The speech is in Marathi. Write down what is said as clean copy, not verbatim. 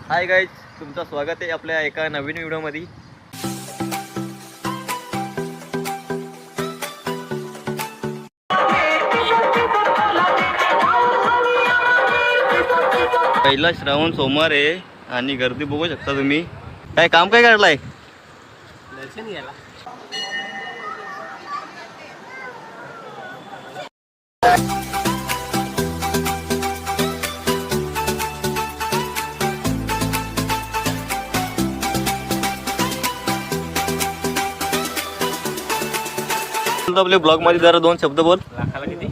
हाय गाईज, तुमचं स्वागत आहे आपल्या एका नवीन व्हिडिओमध्ये. पहिला श्रावण सोमवार आहे आणि गर्दी बघू शकता तुम्ही. काय काम काय काढलाय? दर्शन घ्यायला. आपल्या ब्लॉग मध्ये जरा दोन शब्द बोल. लाखाला किती?